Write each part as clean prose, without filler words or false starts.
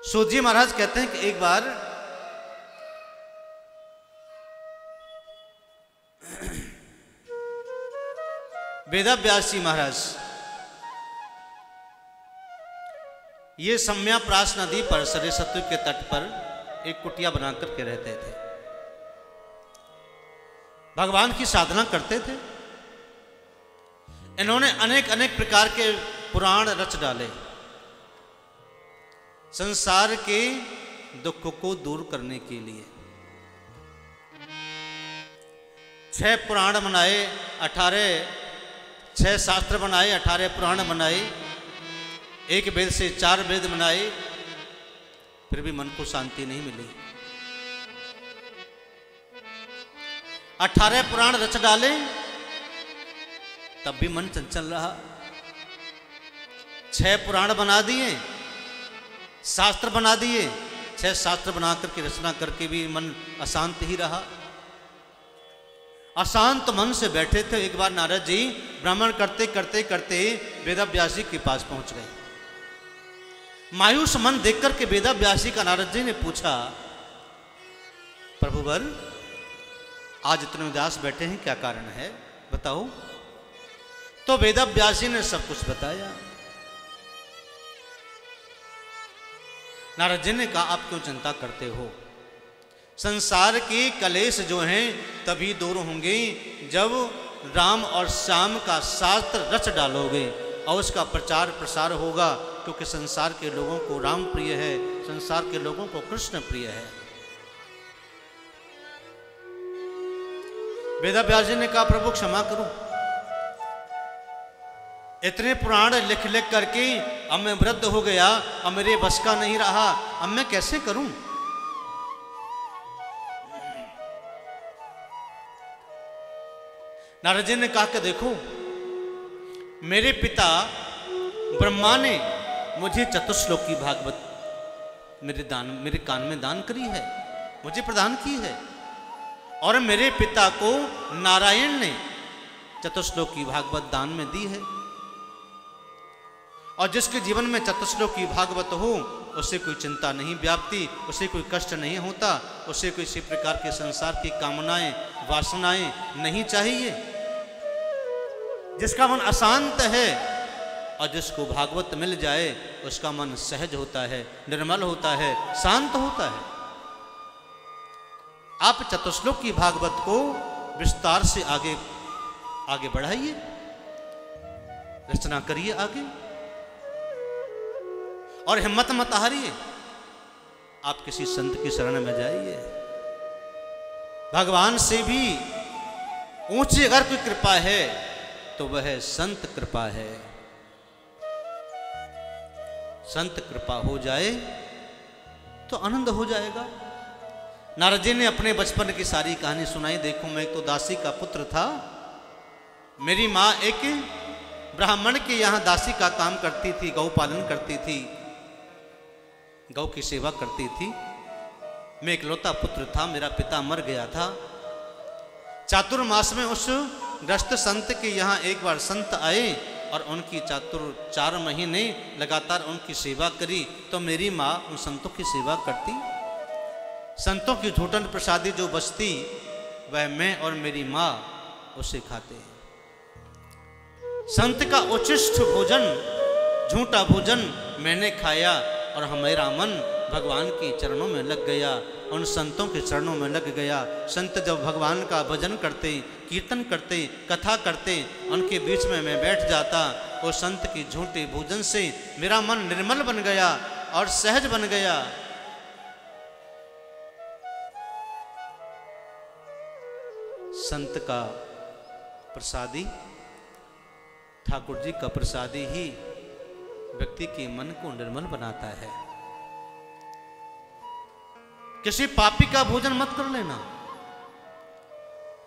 सूत जी महाराज कहते हैं कि एक बार वेदव्यास जी महाराज ये सम्याप्रास नदी पर सरस्वती के तट पर एक कुटिया बनाकर के रहते थे। भगवान की साधना करते थे। इन्होंने अनेक अनेक प्रकार के पुराण रच डाले संसार के दुख को दूर करने के लिए। 6 पुराण बनाए, 6 शास्त्र बनाए, 18 पुराण बनाए, एक वेद से 4 वेद बनाए, फिर भी मन को शांति नहीं मिली। 18 पुराण रच डाले तब भी मन चंचल रहा। 6 पुराण बना दिए, शास्त्र बना दिए, 6 शास्त्र बना करके रचना करके भी मन अशांत ही रहा। अशांत मन से बैठे थे। एक बार नारद जी भ्रमण करते करते करते वेदव्यास जी के पास पहुंच गए। मायूस मन देख करके वेदव्यास जी का नारद जी ने पूछा, प्रभुवर आज इतने उदास बैठे हैं, क्या कारण है, बताओ। तो वेदव्यास जी ने सब कुछ बताया। नारद जी ने कहा, आप क्यों चिंता करते हो? संसार के कलेश जो हैं तभी दूर होंगे जब राम और श्याम का शास्त्र रच डालोगे और उसका प्रचार प्रसार होगा, क्योंकि संसार के लोगों को राम प्रिय है, संसार के लोगों को कृष्ण प्रिय है। वेदव्यास जी ने कहा, प्रभु क्षमा करो, इतने पुराण लिख लिख करके अब मैं वृद्ध हो गया, अब मेरे बस का नहीं रहा, अब मैं कैसे करूं? नारद जी ने कहा कि देखो, मेरे पिता ब्रह्मा ने मुझे चतुश्लोकी भागवत मेरे कान में दान करी है, मुझे प्रदान की है। और मेरे पिता को नारायण ने चतुश्लोकी भागवत दान में दी है। और जिसके जीवन में चतुश्लोकी भागवत हो उसे कोई चिंता नहीं व्याप्ति, उसे कोई कष्ट नहीं होता, उसे कोई इसी प्रकार के संसार की कामनाएं वासनाएं नहीं चाहिए। जिसका मन अशांत है और जिसको भागवत मिल जाए उसका मन सहज होता है, निर्मल होता है, शांत होता है। आप चतुश्लोकी भागवत को विस्तार से आगे बढ़ाइए, रचना करिए आगे, और हिम्मत मत हारिए। आप किसी संत की शरण में जाइए। भगवान से भी ऊंची अगर कोई कृपा है तो वह संत कृपा है। संत कृपा हो जाए तो आनंद हो जाएगा। नारद जी ने अपने बचपन की सारी कहानी सुनाई। देखो, मैं एक तो दासी का पुत्र था। मेरी माँ एक ब्राह्मण के यहाँ दासी का काम करती थी, गौ पालन करती थी, गौ की सेवा करती थी। मैं इकलौता पुत्र था, मेरा पिता मर गया था। चातुर्मास में उस ग्रस्त संत के यहाँ एक बार संत आए और उनकी 4 महीने लगातार उनकी सेवा करी। तो मेरी माँ उन संतों की सेवा करती। संतों की झूठन प्रसादी जो बचती वह मैं और मेरी माँ उसे खाते हैं। संत का उच्छिष्ट भोजन, झूठा भोजन मैंने खाया और हमारा मन भगवान के चरणों में लग गया, उन संतों के चरणों में लग गया। संत जब भगवान का भजन करते, कीर्तन करते, कथा करते, उनके बीच में मैं बैठ जाता। वो संत की झूठे भोजन से मेरा मन निर्मल बन गया और सहज बन गया। संत का प्रसादी, ठाकुर जी का प्रसादी ही व्यक्ति के मन को निर्मल बनाता है। किसी पापी का भोजन मत कर लेना।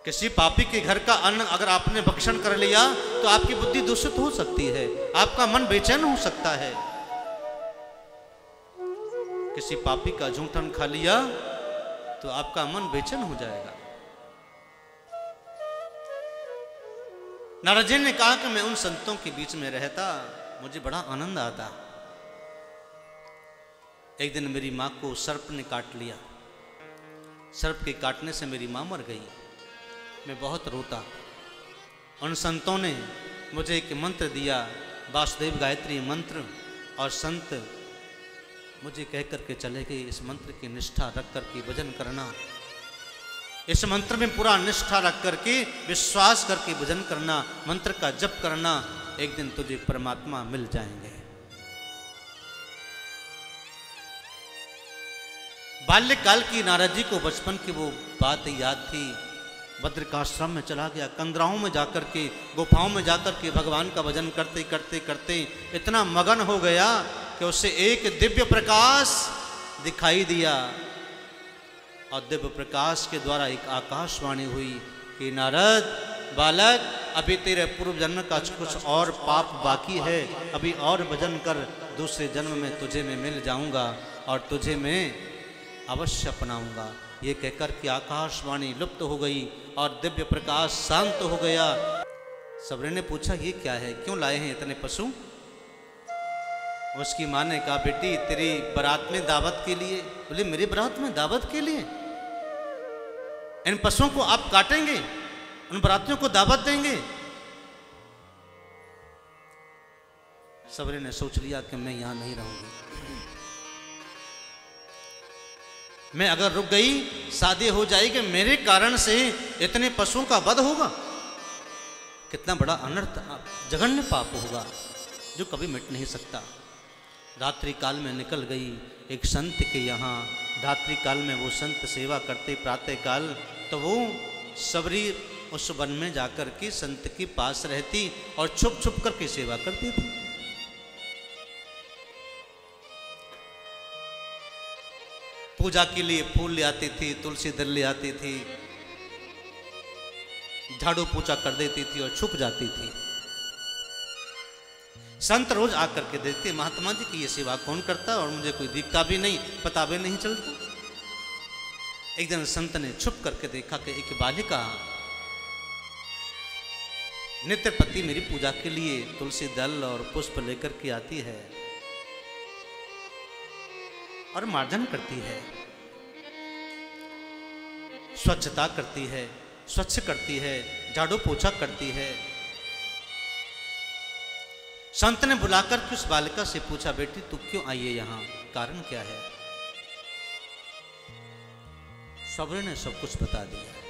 किसी पापी के घर का अन्न अगर आपने भक्षण कर लिया तो आपकी बुद्धि दूषित हो सकती है, आपका मन बेचैन हो सकता है। किसी पापी का झूठन खा लिया तो आपका मन बेचैन हो जाएगा। नारद जी ने कहा कि मैं उन संतों के बीच में रहता, मुझे बड़ा आनंद आता। एक दिन मेरी माँ को सर्प ने काट लिया। सर्प के काटने से मेरी माँ मर गई। मैं बहुत रोता। उन संतों ने मुझे एक मंत्र दिया, वासुदेव गायत्री मंत्र, और संत मुझे कह करके चले गए, इस मंत्र की निष्ठा रख करके भजन करना, इस मंत्र में पूरा निष्ठा रख करके विश्वास करके भजन करना, मंत्र का जप करना, एक दिन तुझे परमात्मा मिल जाएंगे। बाल्यकाल की नारद जी को बचपन की वो बात याद थी। बद्रिकाश्रम में चला गया, कंदराओं में जाकर के, गुफाओं में जाकर के भगवान का भजन करते करते करते इतना मगन हो गया कि उसे एक दिव्य प्रकाश दिखाई दिया, और दिव्य प्रकाश के द्वारा एक आकाशवाणी हुई कि नारद बालक, अभी तेरे पूर्व जन्म का कुछ और पाप बाकी है, अभी और भजन कर, दूसरे जन्म में तुझे मैं मिल जाऊंगा और तुझे मैं अवश्य अपनाऊंगा। ये कहकर कि आकाशवाणी लुप्त हो गई और दिव्य प्रकाश शांत हो गया। सबरे ने पूछा ये क्या है, क्यों लाए हैं इतने पशु? उसकी माँ ने कहा बेटी तेरी बारात में दावत के लिए। बोले मेरी बारात में दावत के लिए? इन पशुओं को आप काटेंगे, उन बारातियों को दावत देंगे? सबरे ने सोच लिया कि मैं यहां नहीं रहूंगी। मैं अगर रुक गई, शादी हो जाएगी, मेरे कारण से इतने पशुओं का वध होगा, कितना बड़ा अनर्थ, जघन्य पाप होगा जो कभी मिट नहीं सकता। रात्रि काल में निकल गई एक संत के यहाँ। रात्रि काल में वो संत सेवा करते, प्रातः काल तो वो सबरी उस वन में जाकर के संत के पास रहती और छुप छुप करके सेवा करती थी। पूजा के लिए फूल ले आती थी, तुलसी दल ले आती थी, झाड़ू पोछा कर देती थी और छुप जाती थी। संत रोज आकर के देखते महात्मा जी की ये सेवा कौन करता, और मुझे कोई दिखता भी नहीं, पता भी नहीं चलता। एक दिन संत ने छुप करके देखा कि एक बालिका नित्य पति मेरी पूजा के लिए तुलसी दल और पुष्प लेकर के आती है और मार्जन करती है, स्वच्छता करती है, स्वच्छ करती है, झाड़ू पोछा करती है। संत ने बुलाकर के उस बालिका से पूछा बेटी तू क्यों आई है यहाँ, कारण क्या है? सबरे ने सब कुछ बता दिया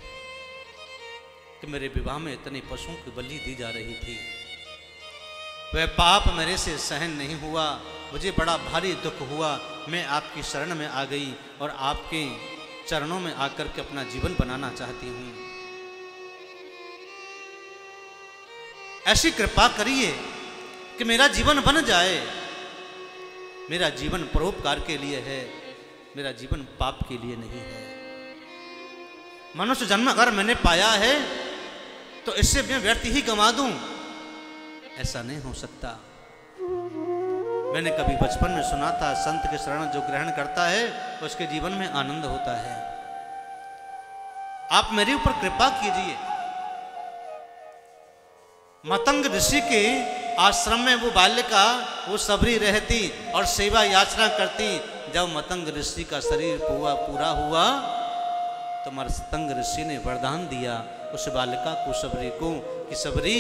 कि मेरे विवाह में इतने पशुओं की बलि दी जा रही थी, वह पाप मेरे से सहन नहीं हुआ, मुझे बड़ा भारी दुख हुआ। मैं आपकी शरण में आ गई और आपके चरणों में आकर के अपना जीवन बनाना चाहती हूँ। ऐसी कृपा करिए कि मेरा जीवन बन जाए। मेरा जीवन परोपकार के लिए है, मेरा जीवन पाप के लिए नहीं है। मनुष्य जन्म अगर मैंने पाया है तो इससे मैं व्यर्थ ही गंवा दूं, ऐसा नहीं हो सकता। मैंने कभी बचपन में सुना था संत के शरण जो ग्रहण करता है उसके जीवन में आनंद होता है। आप मेरे ऊपर कृपा कीजिए। मतंग ऋषि के आश्रम में वो बालिका वो सबरी रहती और सेवा याचना करती। जब मतंग ऋषि का शरीर पूरा हुआ तो मतंग ऋषि ने वरदान दिया उस बालिका को, सबरी को, कि सबरी,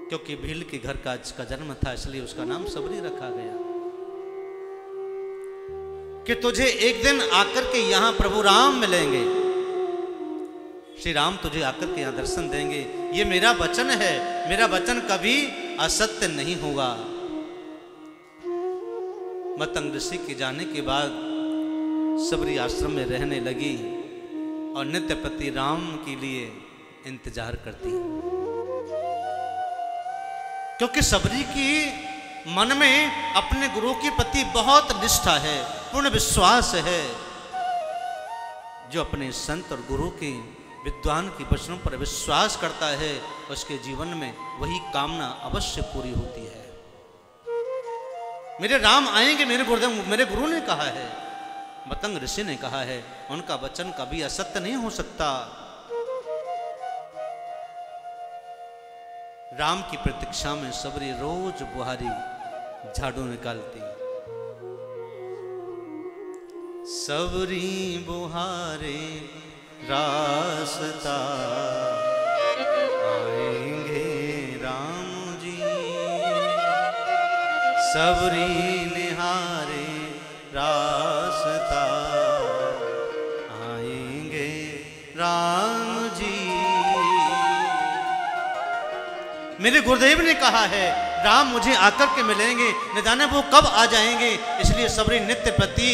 क्योंकि भील के घर का इसका जन्म था इसलिए उसका नाम सबरी रखा गया, कि तुझे एक दिन आकर के यहां प्रभु राम मिलेंगे, श्री राम तुझे आकर के यहां दर्शन देंगे। ये मेरा वचन है, मेरा वचन कभी असत्य नहीं होगा। मतंग ऋषि के जाने के बाद सबरी आश्रम में रहने लगी और नित्य पति राम के लिए इंतजार करती, क्योंकि सबरी की मन में अपने गुरु के प्रति बहुत निष्ठा है, पूर्ण विश्वास है। जो अपने संत और गुरु के विद्वान के वचनों पर विश्वास करता है उसके जीवन में वही कामना अवश्य पूरी होती है। मेरे राम आएंगे, मेरे गुरु ने कहा है, मतंग ऋषि ने कहा है, उनका वचन कभी असत्य नहीं हो सकता। राम की प्रतीक्षा में सबरी रोज बुहारी झाड़ू निकालती, सबरी बुहारे रास्ता आएंगे राम जी, सबरी निहारे रास्ता आएंगे राम जी। मेरे गुरुदेव ने कहा है राम मुझे आकर के मिलेंगे, न जाने वो कब आ जाएंगे, इसलिए सबरी नित्य प्रति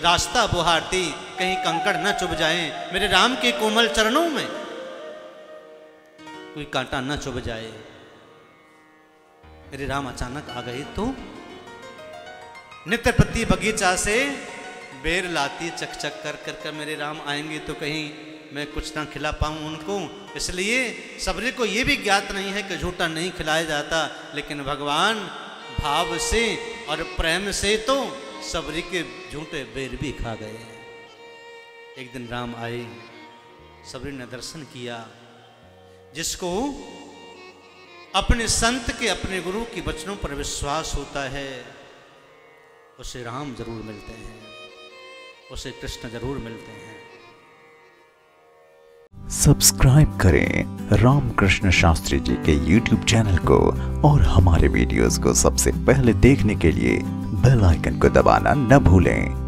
रास्ता बुहारती, कहीं कंकड़ न चुभ जाए मेरे राम के कोमल चरणों में, कोई कांटा न चुभ जाए। मेरे राम अचानक आ गए तो नित्य प्रति बगीचा से बेर लाती चक चक कर कर कर, मेरे राम आएंगे तो कहीं मैं कुछ ना खिला पाऊं उनको, इसलिए सबरी को ये भी ज्ञात नहीं है कि झूठा नहीं खिलाया जाता, लेकिन भगवान भाव से और प्रेम से तो सबरी के झूठे बेर भी खा गए। एक दिन राम आए, सबरी ने दर्शन किया, जिसको अपने संत के अपने गुरु के वचनों पर विश्वास होता है उसे राम जरूर मिलते हैं, उसे कृष्ण जरूर मिलते हैं। सब्सक्राइब करें रामकृष्ण शास्त्री जी के YouTube चैनल को और हमारे वीडियोस को सबसे पहले देखने के लिए बेल आइकन को दबाना न भूलें।